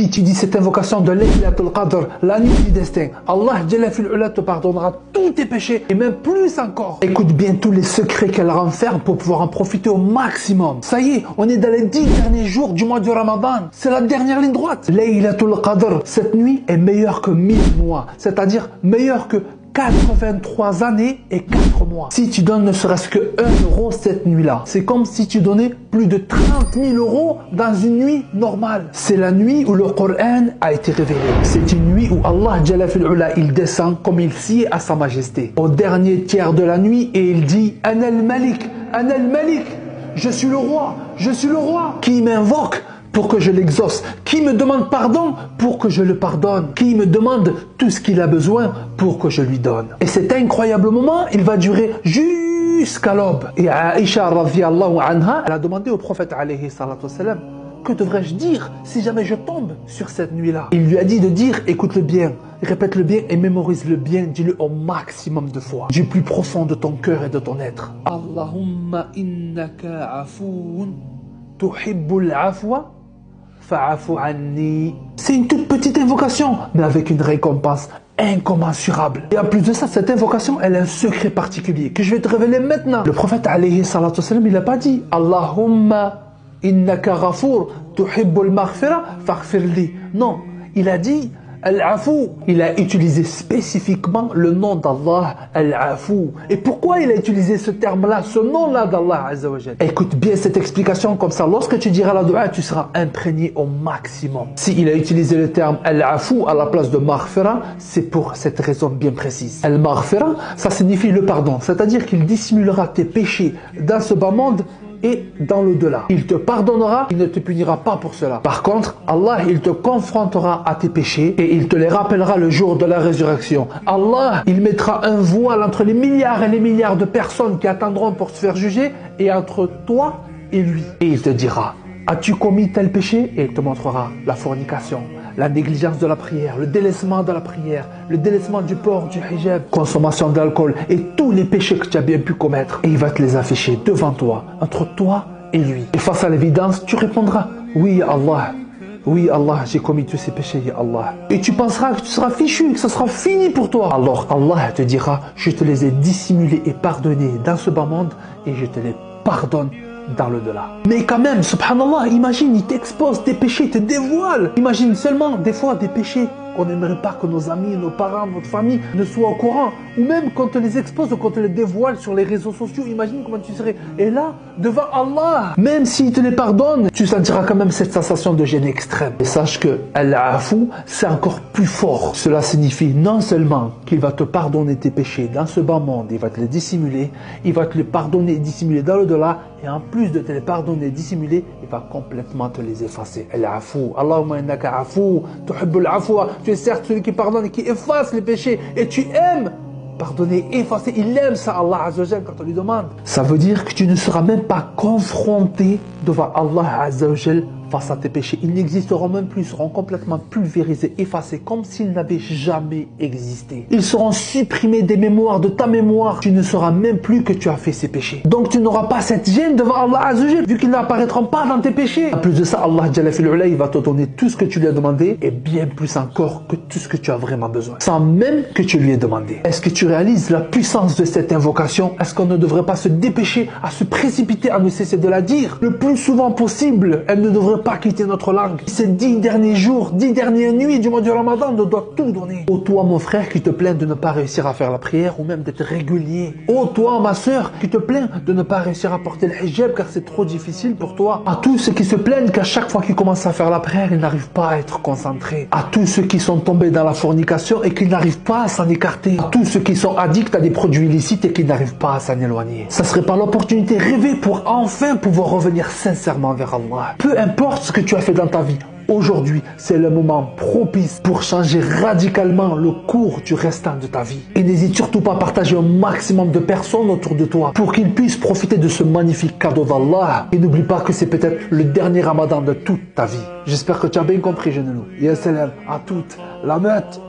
Si tu dis cette invocation de Laylatul Qadr, la nuit du destin, Allah Jalla fil Ula te pardonnera tous tes péchés et même plus encore. Écoute bien tous les secrets qu'elle renferme pour pouvoir en profiter au maximum. Ça y est, on est dans les 10 derniers jours du mois du Ramadan. C'est la dernière ligne droite. Laylatul Qadr, cette nuit est meilleure que 1000 mois, c'est-à-dire meilleure que 83 années et 4 mois. Si tu donnes ne serait-ce que 1 euro cette nuit-là, c'est comme si tu donnais plus de 30 000 euros dans une nuit normale. C'est la nuit où le Coran a été révélé. C'est une nuit où Allah Jalla fil Ula, il descend comme il sied à sa majesté. Au dernier tiers de la nuit et il dit « Ana al-Malik, Ana al-Malik » je suis le roi, je suis le roi. Qui m'invoque pour que je l'exauce, qui me demande pardon pour que je le pardonne, qui me demande tout ce qu'il a besoin pour que je lui donne. Et cet incroyable moment, il va durer jusqu'à l'aube. Et Aïcha radhiyallahu anha, elle a demandé au prophète alayhi salatu wassalam, que devrais-je dire si jamais je tombe sur cette nuit-là? Il lui a dit de dire, écoute-le bien, répète-le bien et mémorise-le bien, dis-le au maximum de fois, du plus profond de ton cœur et de ton être. Allahumma innaka afoun tuhibbul afwa fa'afu anni. C'est une toute petite invocation, mais avec une récompense incommensurable. Et en plus de ça, cette invocation, elle a un secret particulier que je vais te révéler maintenant. Le prophète alayhi salatu wassalam, il n'a pas dit Allahumma innaka ghafour tuhibbul maghfira faghfirli. Non, il a dit Al-Afou. Il a utilisé spécifiquement le nom d'Allah, Al-Afou. Et pourquoi il a utilisé ce terme-là, ce nom-là d'Allah Azza wa Jal? Écoute bien cette explication comme ça. Lorsque tu diras la dua, tu seras imprégné au maximum. S'il a utilisé le terme Al-Afou à la place de Maghfira, c'est pour cette raison bien précise. Al-Maghfira, ça signifie le pardon. C'est-à-dire qu'il dissimulera tes péchés dans ce bas monde et dans l'au-delà. Il te pardonnera, il ne te punira pas pour cela. Par contre, Allah, il te confrontera à tes péchés et il te les rappellera le jour de la résurrection. Allah, il mettra un voile entre les milliards et les milliards de personnes qui attendront pour se faire juger et entre toi et lui. Et il te dira, as-tu commis tel péché? Et il te montrera la fornication, la négligence de la prière, le délaissement de la prière, le délaissement du port, du hijab, consommation d'alcool et tous les péchés que tu as bien pu commettre. Et il va te les afficher devant toi, entre toi et lui. Et face à l'évidence, tu répondras, oui Allah, oui Allah, j'ai commis tous ces péchés, ya Allah. Et tu penseras que tu seras fichu, que ce sera fini pour toi. Alors Allah te dira, je te les ai dissimulés et pardonnés dans ce bas monde et je te les pardonne dans l'au-delà. Mais quand même, subhanallah, imagine, il t'expose tes péchés, il te dévoile. Imagine seulement des fois des péchés qu'on n'aimerait pas que nos amis, nos parents, notre famille ne soient au courant. Ou même quand on te les expose ou quand on te les dévoile sur les réseaux sociaux, imagine comment tu serais. Et là, devant Allah, même s'il te les pardonne, tu sentiras quand même cette sensation de gêne extrême. Et sache que Al-Afou, c'est encore plus fort. Cela signifie non seulement qu'il va te pardonner tes péchés dans ce bas monde, il va te les dissimuler, il va te les pardonner et dissimuler dans l'au-delà, et en plus de te les pardonner et dissimuler, il va complètement te les effacer. Al-Afou, Allahumma innaka afou, tuhibbul afwa. Tu es certes celui qui pardonne et qui efface les péchés. Et tu aimes pardonner, effacer. Il aime ça, Allah Azza wa Jal, quand on lui demande. Ça veut dire que tu ne seras même pas confronté devant Allah Azza wa Jal face à tes péchés. Ils n'existeront même plus, ils seront complètement pulvérisés, effacés, comme s'ils n'avaient jamais existé. Ils seront supprimés des mémoires, de ta mémoire. Tu ne sauras même plus que tu as fait ces péchés. Donc tu n'auras pas cette gêne devant Allah Azza wa Jal, vu qu'ils n'apparaîtront pas dans tes péchés. En plus de ça, Allah Jalla fil Ula, il va te donner tout ce que tu lui as demandé, et bien plus encore que tout ce que tu as vraiment besoin, sans même que tu lui aies demandé. Est-ce que tu réalises la puissance de cette invocation? Est-ce qu'on ne devrait pas se dépêcher à se précipiter à ne cesser de la dire le plus souvent possible? Elle ne devrait pas quitter notre langue. Ces 10 derniers jours, 10 dernières nuits du mois du Ramadan, on doit tout donner. Oh toi mon frère qui te plains de ne pas réussir à faire la prière ou même d'être régulier. Oh toi ma soeur qui te plains de ne pas réussir à porter le hijab car c'est trop difficile pour toi. À tous ceux qui se plaignent qu'à chaque fois qu'ils commencent à faire la prière, ils n'arrivent pas à être concentrés. À tous ceux qui sont tombés dans la fornication et qui n'arrivent pas à s'en écarter. À tous ceux qui sont addicts à des produits illicites et qui n'arrivent pas à s'en éloigner. Ça serait pas l'opportunité rêvée pour enfin pouvoir revenir sincèrement vers Allah. Peu importe ce que tu as fait dans ta vie, aujourd'hui, c'est le moment propice pour changer radicalement le cours du restant de ta vie. Et n'hésite surtout pas à partager un maximum de personnes autour de toi pour qu'ils puissent profiter de ce magnifique cadeau d'Allah. Et n'oublie pas que c'est peut-être le dernier Ramadan de toute ta vie. J'espère que tu as bien compris, jeune loup. Ya salam à toute la meute.